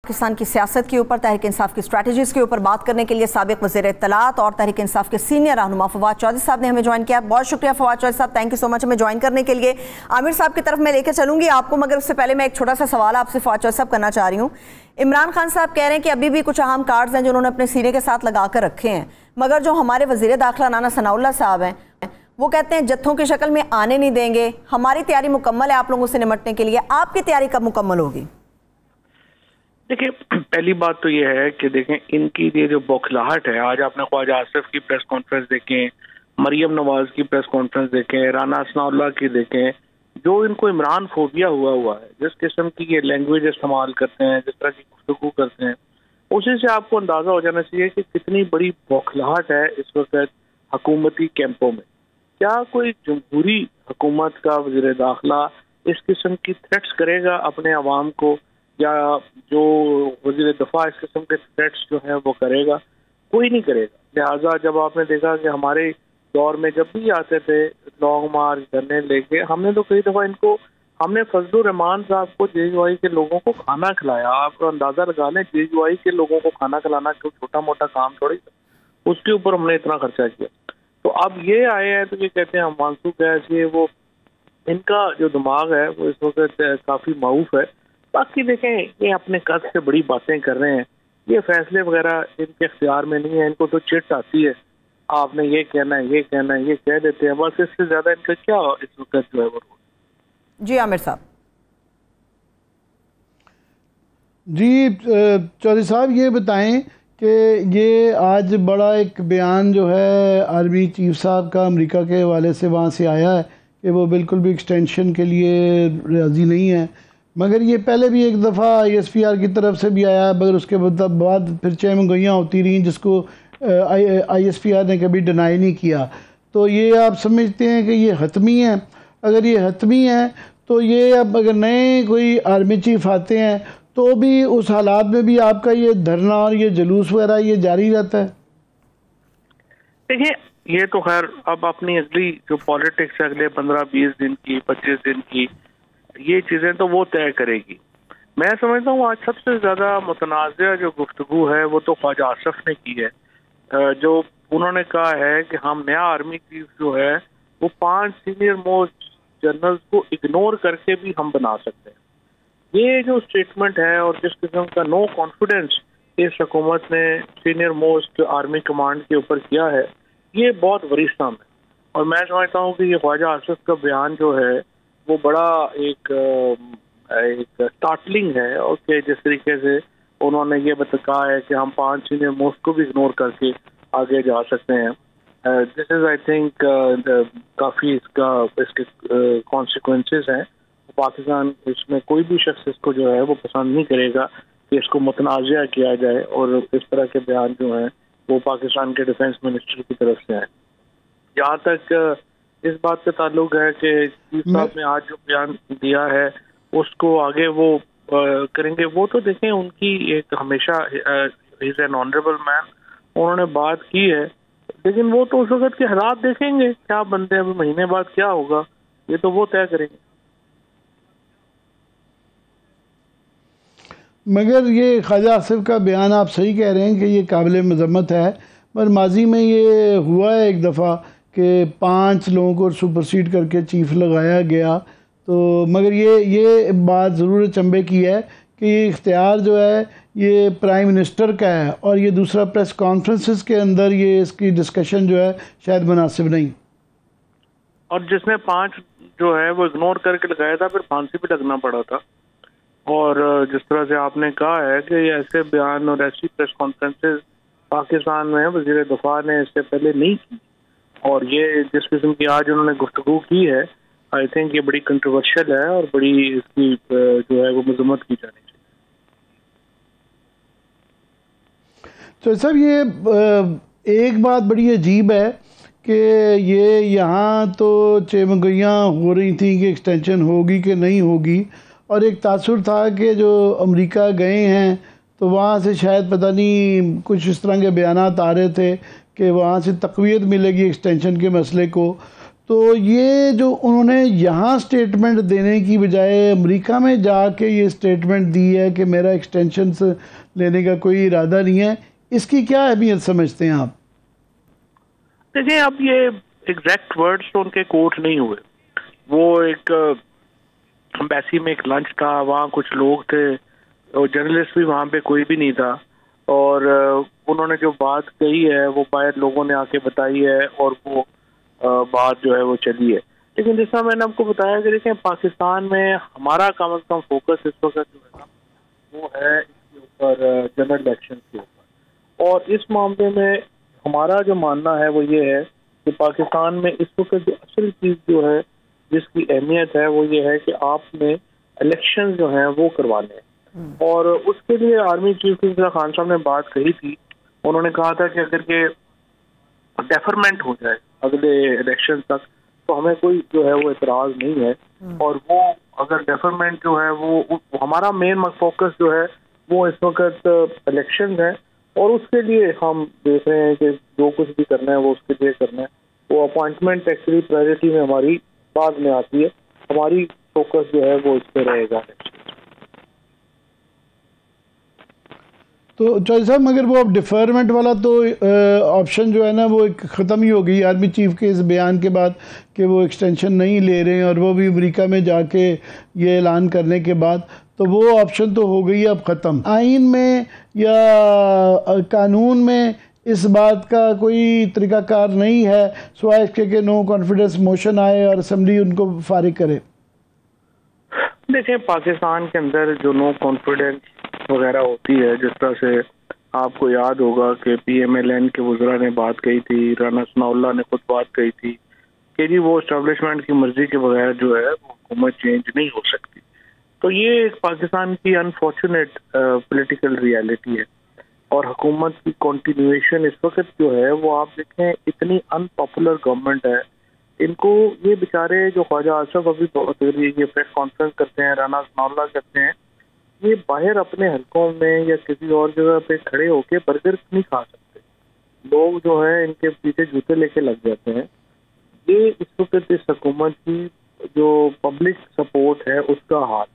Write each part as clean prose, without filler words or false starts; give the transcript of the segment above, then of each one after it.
पाकिस्तान की सियासत के ऊपर, तहरीक इंसाफ की स्ट्रैटेजीज के ऊपर बात करने के लिए साबिक वज़ीर इत्तलात और तहरीक इंसाफ के सीनियर रहनुमा फवाद चौधरी साहब ने हमें ज्वाइन किया। बहुत शुक्रिया फवाद चौधरी साहब, थैंक यू सो मच हमें ज्वाइन करने के लिए। आमिर साहब की तरफ मैं लेकर चलूंगी आपको, मगर उससे पहले मैं एक छोटा सा सवाल आपसे फवाद चौधरी साहब करना चाह रही हूँ। इमरान खान साहब कह रहे हैं कि अभी भी कुछ अहम कार्ड्स हैं जो उन्होंने अपने सीने के साथ लगा कर रखे हैं, मगर जो हमारे वज़ीर दाखिला नाना सनाउल्लाह साहब हैं वो कहते हैं जत्थों की शक्ल में आने नहीं देंगे, हमारी तैयारी मुकम्मल है आप लोगों से निपटने के लिए। आपकी तैयारी कब मुकम्मल होगी? देखिए, पहली बात तो ये है कि देखें इनकी ये जो बौखलाहट है, आज आपने ख्वाजा आसिफ की प्रेस कॉन्फ्रेंस देखें, मरियम नवाज की प्रेस कॉन्फ्रेंस देखें, राना सनाउल्लाह की देखें, जो इनको इमरान फोबिया हुआ है, जिस किस्म की ये लैंग्वेज इस्तेमाल करते हैं, जिस तरह की गुफ्तगू करते हैं, उसी से आपको अंदाजा हो जाना चाहिए कि कितनी बड़ी बौखलाहट है इस वक्त हुकूमती कैंपों में। क्या कोई जमहूरी हुकूमत का वज़ीर दाखिला इस किस्म की थ्रेट्स करेगा अपने अवाम को, या जो वज़ीर दफा इस किस्म के थ्रेट्स जो हैं वो करेगा? कोई नहीं करेगा। लिहाजा जब आपने देखा कि हमारे दौर में जब भी आते थे लॉन्ग मार्च करने लेके, हमने तो कई दफ़ा इनको, हमने फजलुर रहमान साहब को JUI के लोगों को खाना खिलाया। आप अंदाज़ा लगा लें, JUI के लोगों को खाना खिलाना कोई छोटा मोटा काम थोड़ी था, उसके ऊपर हमने इतना खर्चा किया। तो अब ये आए हैं तो ये कहते हैं हम मानसूख है, ये वो इनका जो दिमाग है वो इस वक्त काफ़ी माऊफ है। बाकी देखें, ये अपने कद से बड़ी बातें कर रहे हैं, ये फैसले वगैरह इनके इख्तियार में नहीं है। इनको तो चिट आती है, आपने ये कहना है, ये कहना है, ये कह देते हैं, बस इससे ज्यादा इनका क्या इस वक्त जो है वो। जी आमिर साहब। जी चौधरी साहब, ये बताएं कि ये आज बड़ा एक बयान जो है आर्मी चीफ साहब का अमेरिका के हवाले से वहाँ से आया है कि वो बिल्कुल भी एक्सटेंशन के लिए राज़ी नहीं है, मगर ये पहले भी एक दफ़ा ISPR की तरफ से भी आया, मगर उसके बाद फिर चहमगोइयाँ होती रहीं जिसको ISPR ने कभी डिनाई नहीं किया। तो ये आप समझते हैं कि ये हतमी है? अगर ये हतमी है तो ये अब अगर नए कोई आर्मी चीफ आते हैं तो भी उस हालात में भी आपका ये धरना और ये जुलूस वगैरह ये जारी रहता है? देखिए, ये तो खैर अब अपनी अगली जो पॉलिटिक्स है अगले 15-20 दिन की, 25 दिन की, ये चीज़ें तो वो तय करेगी। मैं समझता हूँ आज सबसे ज़्यादा मुतनाज़ा जो गुफ्तगू है वो तो ख्वाजा आसिफ ने की है, जो उन्होंने कहा है कि हम नया आर्मी चीफ जो है वो 5 सीनियर मोस्ट जनरल्स को इग्नोर करके भी हम बना सकते हैं। ये जो स्टेटमेंट है और जिस किस्म का नो कॉन्फिडेंस इस हुकूमत ने सीनियर मोस्ट आर्मी कमांड के ऊपर किया है, ये बहुत वरीसाम है। और मैं समझता हूँ कि ये ख्वाजा आसिफ का बयान जो है वो बड़ा एक स्टार्टलिंग है, और कि जिस तरीके से उन्होंने ये कहा है कि हम 5 सीनियर मोस्ट को भी इग्नोर करके आगे जा सकते हैं। दिस इज आई थिंक काफ़ी इसके कॉन्सिक्वेंसेस हैं। पाकिस्तान, इसमें कोई भी शख्स इसको जो है वो पसंद नहीं करेगा कि इसको मुतनाज़ा किया जाए, और इस तरह के बयान जो हैं वो पाकिस्तान के डिफेंस मिनिस्टर की तरफ से हैं। जहाँ तक इस बात का ताल्लुक है कि चीफ साहब ने आज जो बयान दिया है उसको आगे वो करेंगे, वो तो देखें उनकी एक हमेशा इज एन ऑनरेबल मैन, उन्होंने बात की है, लेकिन वो तो उस वक्त के हालात देखेंगे क्या बनते हैं, अभी महीने बाद क्या होगा ये तो वो तय करेंगे। मगर ये ख्वाजा आसिफ का बयान आप सही कह रहे हैं कि ये काबिल मज़म्मत है, पर माजी में ये हुआ है एक दफ़ा कि 5 लोगों को सुपरसीड करके चीफ लगाया गया। तो मगर ये बात ज़रूर चंबे की है कि ये इख्तियार जो है ये प्राइम मिनिस्टर का है, और ये दूसरा प्रेस कॉन्फ्रेंसेस के अंदर ये इसकी डिस्कशन जो है शायद मुनासिब नहीं। और जिसने 5 जो है वो इग्नोर करके लगाया था, फिर फांसी भी लगना पड़ा था। और जिस तरह से आपने कहा है कि ऐसे बयान और ऐसी प्रेस कॉन्फ्रेंसेस पाकिस्तान में वज़ीर दफा ने इससे पहले नहीं की, और ये जिस किस्म की आज उन्होंने गुफ्तगू की है, आई थिंक ये बड़ी कंट्रोवर्शियल है और बड़ी इसकी जो है वो मजम्मत की जानी चाहिए। तो सब ये एक बात बड़ी अजीब है कि ये यहाँ तो चेमगोइयाँ हो रही थी कि एक्सटेंशन होगी कि नहीं होगी, और एक तासुर था कि जो अमेरिका गए हैं तो वहाँ से शायद पता नहीं कुछ इस तरह के बयानात आ रहे थे कि वहाँ से तक़वियत मिलेगी एक्सटेंशन के मसले को। तो ये जो उन्होंने यहाँ स्टेटमेंट देने की बजाय अमेरिका में जाके ये स्टेटमेंट दी है कि मेरा एक्सटेंशन लेने का कोई इरादा नहीं है, इसकी क्या अहमियत समझते हैं आप? देखिए, अब ये एग्जैक्ट वर्ड्स तो उनके कोट नहीं हुए। वो एक एम्बेसी में एक लंच था, वहाँ कुछ लोग थे और जर्नलिस्ट भी वहाँ पे कोई भी नहीं था, और उन्होंने जो बात कही है वो बाहर लोगों ने आके बताई है और वो बात जो है वो चली है। लेकिन जैसा मैंने आपको बताया कि देखें, पाकिस्तान में हमारा कम से कम फोकस इस वक्त जो है ना वो है इसके ऊपर, जनरल इलेक्शन के ऊपर। और इस मामले में हमारा जो मानना है वो ये है कि पाकिस्तान में इस वक्त जो असल चीज़ जो है जिसकी अहमियत है वो ये है कि आपने इलेक्शन जो हैं वो करवाने हैं। और उसके लिए आर्मी चीफ मिनिस्टर खान साहब ने बात कही थी। उन्होंने कहा था कि अगर के डेफरमेंट हो जाए अगले इलेक्शन तक तो हमें कोई जो है वो एतराज़ नहीं है। और वो अगर डेफरमेंट जो है वो हमारा मेन फोकस जो है वो इस वक्त इलेक्शन है, और उसके लिए हम देख रहे हैं कि जो कुछ भी करना है वो उसके लिए करना है। वो अपॉइंटमेंट एक्चुअली प्रायोरिटी में हमारी बाद में आती है, हमारी फोकस जो है वो इस पर रहेगा। तो चौधरी साहब, मगर वो अब डिफरमेंट वाला तो ऑप्शन जो है ना वो एक ख़त्म ही हो गई आर्मी चीफ के इस बयान के बाद कि वो एक्सटेंशन नहीं ले रहे हैं, और वो भी अमेरिका में जाके ये ऐलान करने के बाद, तो वो ऑप्शन तो हो गई अब ख़त्म। आइन में या कानून में इस बात का कोई तरीक़ाकार नहीं है सिवाय इसके कि नो कॉन्फिडेंस मोशन आए और असम्बली उनको फारिग करे। देखिए, पाकिस्तान के अंदर जो नो कॉन्फिडेंस वगैरह होती है, जिस तरह से आपको याद होगा कि PMLN के वज़रा ने बात कही थी, राना सनाउल्लाह ने खुद बात कही थी कि जी वो एस्टेब्लिशमेंट की मर्जी के बगैर जो है वो हुकूमत चेंज नहीं हो सकती। तो ये एक पाकिस्तान की अनफॉर्चुनेट पॉलिटिकल रियलिटी है, और हुकूमत की कंटिन्यूएशन इस वक्त जो है वो आप देखें इतनी अनपॉपुलर गवर्नमेंट है। इनको ये बेचारे जो ख्वाजा आसफ अभी ये प्रेस कॉन्फ्रेंस करते हैं, राना सनाउल्लाह करते हैं, ये बाहर अपने हलकों में या किसी और जगह पे खड़े होके बर्गर नहीं खा सकते। लोग जो है इनके पीछे जूते लेके लग जाते हैं। ये इस वक्त इस हुकूमत की जो पब्लिक सपोर्ट है उसका हाल।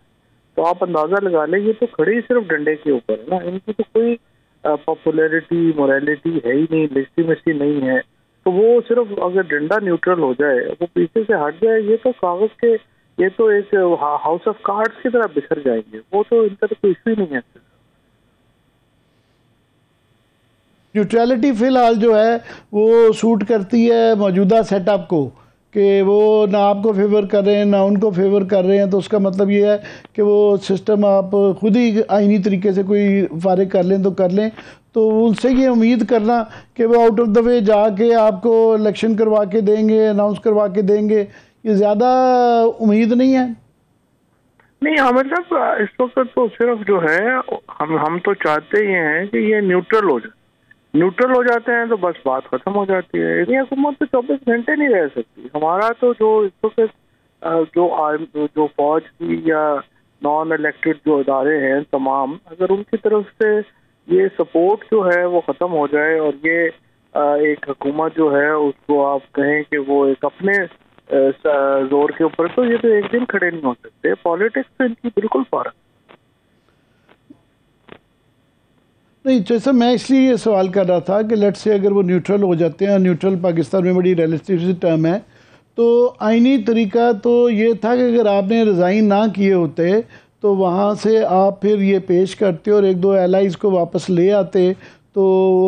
तो आप अंदाजा लगा लें, ये तो खड़े ही सिर्फ डंडे के ऊपर है ना, इनकी तो कोई पॉपुलैरिटी मोरालिटी है ही नहीं, लेजिटिमेसी नहीं है। तो वो सिर्फ अगर डंडा न्यूट्रल हो जाए, वो पीछे से हट जाए, ये तो कागज के, ये तो एक हाउस ऑफ कार्ड्स की तरह बिखर जाएंगे। वो तो इनका तो कोई इशू ही नहीं है। न्यूट्रलिटी फिलहाल जो है वो सूट करती है मौजूदा सेटअप को, कि वो ना आपको फेवर कर रहे हैं ना उनको फेवर कर रहे हैं। तो उसका मतलब ये है कि वो सिस्टम आप खुद ही आईनी तरीके से कोई फारिग कर लें तो कर लें। तो उनसे ये उम्मीद करना कि वो आउट ऑफ द वे जाके आपको इलेक्शन करवा के देंगे, अनाउंस करवा के देंगे, ये ज़्यादा उम्मीद नहीं है। नहीं, मतलब इस वक्त तो सिर्फ जो है हम तो चाहते ही हैं कि ये न्यूट्रल हो जाए। न्यूट्रल हो जाते हैं तो बस बात खत्म हो जाती है। ये हुकूमत तो 24 घंटे नहीं रह सकती। हमारा तो जो इस वक्त जो फौज की या नॉन इलेक्टेड जो इदारे हैं तमाम, अगर उनकी तरफ से ये सपोर्ट जो है वो ख़त्म हो जाए और ये एक हुकूमत जो है उसको आप कहें कि वो एक अपने जोर के ऊपर, तो ये तो एक दिन खड़े नहीं हो सकते। पॉलिटिक्स से इनकी बिल्कुल फर्क नहीं। जैसे मैं इसलिए ये सवाल कर रहा था कि लेट्स से अगर वो न्यूट्रल हो जाते हैं, न्यूट्रल पाकिस्तान में बड़ी रिलेटिव टर्म है, तो आईनी तरीका तो ये था कि अगर आपने रिज़ाइन ना किए होते तो वहाँ से आप फिर ये पेश करते और एक दो एलाइज़ को वापस ले आते तो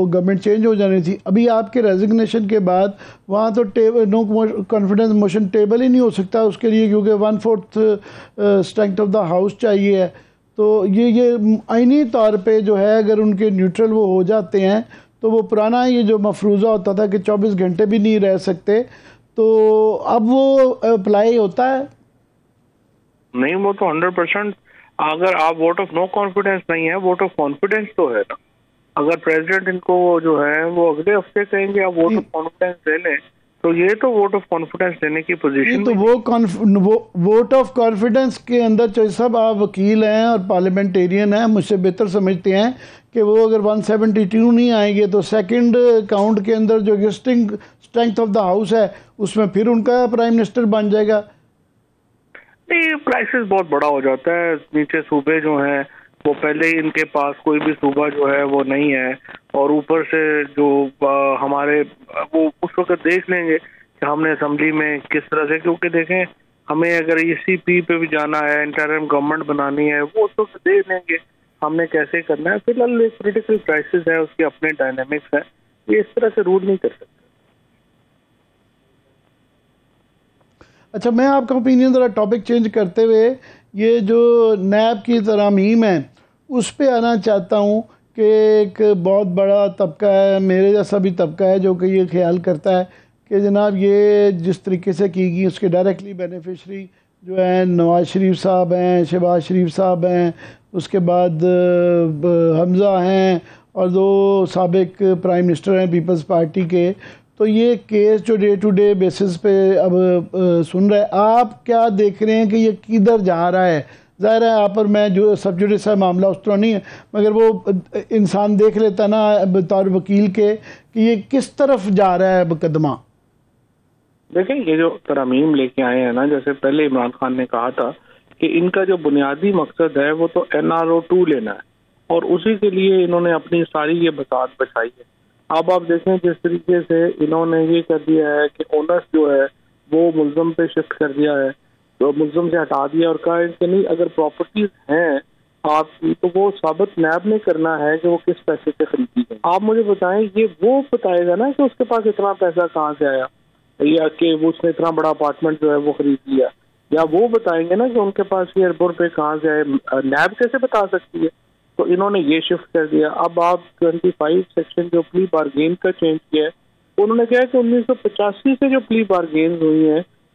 गवर्नमेंट चेंज हो जानी थी। अभी आपके रेजिग्नेशन के बाद वहाँ तो नो कॉन्फिडेंस मोशन टेबल ही नहीं हो सकता उसके लिए, क्योंकि 1/4 स्ट्रेंथ ऑफ द हाउस चाहिए है। तो ये आईनी तौर पे जो है अगर उनके न्यूट्रल वो हो जाते हैं तो वो पुराना ये जो मफरूज़ा होता था कि 24 घंटे भी नहीं रह सकते, तो अब वो अप्लाई होता है नहीं। वो तो 100%, अगर आप वोट ऑफ नो कॉन्फिडेंस नहीं है, वोट ऑफ कॉन्फिडेंस तो है ना। अगर प्रेसिडेंट इनको जो है वो अगले हफ्ते कहेंगे आप वोट ऑफ कॉन्फिडेंस दे लें, तो ये तो वोट ऑफ कॉन्फिडेंस देने की पोजीशन। तो वो वोट ऑफ कॉन्फिडेंस के अंदर चौधरी साहब आप वकील हैं और पार्लियामेंटेरियन हैं, मुझसे बेहतर समझते हैं कि वो अगर 172 नहीं आएंगे तो सेकंड काउंट के अंदर जो existing strength of the house है उसमें फिर उनका प्राइम मिनिस्टर बन जाएगा। नहीं, क्राइसिस बहुत बड़ा हो जाता है। नीचे सूबे जो हैं वो पहले ही इनके पास कोई भी सूबा जो है वो नहीं है, और ऊपर से जो हमारे वो उस वक्त देख लेंगे कि हमने असेंबली में किस तरह से, क्योंकि देखें हमें अगर ECP पे भी जाना है, इंटरिम गवर्नमेंट बनानी है, वो उस वक्त देख लेंगे हमने कैसे करना है। फिलहाल एक पॉलिटिकल क्राइसिस है, उसके अपने डायनेमिक्स है, ये इस तरह से रूल नहीं कर सकते। अच्छा, मैं आपका ओपिनियन ज़रा टॉपिक चेंज करते हुए ये जो नैब की तरामीम है उस पे आना चाहता हूँ कि एक बहुत बड़ा तबका है, मेरे जैसा भी तबका है, जो कि ये ख्याल करता है कि जनाब ये जिस तरीके से की गई उसके डायरेक्टली बेनिफिशरी जो है नवाज शरीफ साहब हैं, शहबाज शरीफ साहब हैं, उसके बाद हमज़ा हैं और 2 साबिक प्राइम मिनिस्टर हैं पीपल्स पार्टी के। तो ये केस जो डे टू डे बेसिस पे अब सुन रहे हैं, आप क्या देख रहे हैं कि ये किधर जा रहा है? ज़ाहिर है आप और मैं जो सब जुडिस है मामला उस तरह नहीं है, मगर वो इंसान देख लेता ना बतौर वकील के कि ये किस तरफ जा रहा है मुकदमा। देखें, ये जो तरमीम लेके आए हैं ना, जैसे पहले इमरान खान ने कहा था कि इनका जो बुनियादी मकसद है वो तो NRO 2 लेना है, और उसी के लिए इन्होंने अपनी सारी ये बसात बचाई है। अब आप देखें जिस तरीके से इन्होंने ये कर दिया है कि ओनर्स जो है वो मुल्ज़म पे शिफ्ट कर दिया है, तो मुल्ज़म से हटा दिया और कहा है कि नहीं, अगर प्रॉपर्टीज हैं आपकी तो वो साबित नैब ने करना है कि वो किस पैसे से खरीदी है। आप मुझे बताएं, ये वो बताएगा ना कि उसके पास इतना पैसा कहाँ से आया, या कि वो उसने इतना बड़ा अपार्टमेंट जो है वो खरीद लिया, या वो बताएंगे ना कि उनके पास ये एयरपोर्ट पे कहाँ से आए। नैब कैसे बता सकती है? तो इन्होंने ये शिफ्ट कर दिया। अब आप 25 सेक्शन जो प्ली बारगेन का चेंज किया है, उन्होंने कहा कि 1985 से जो प्ली बारगेन हुई है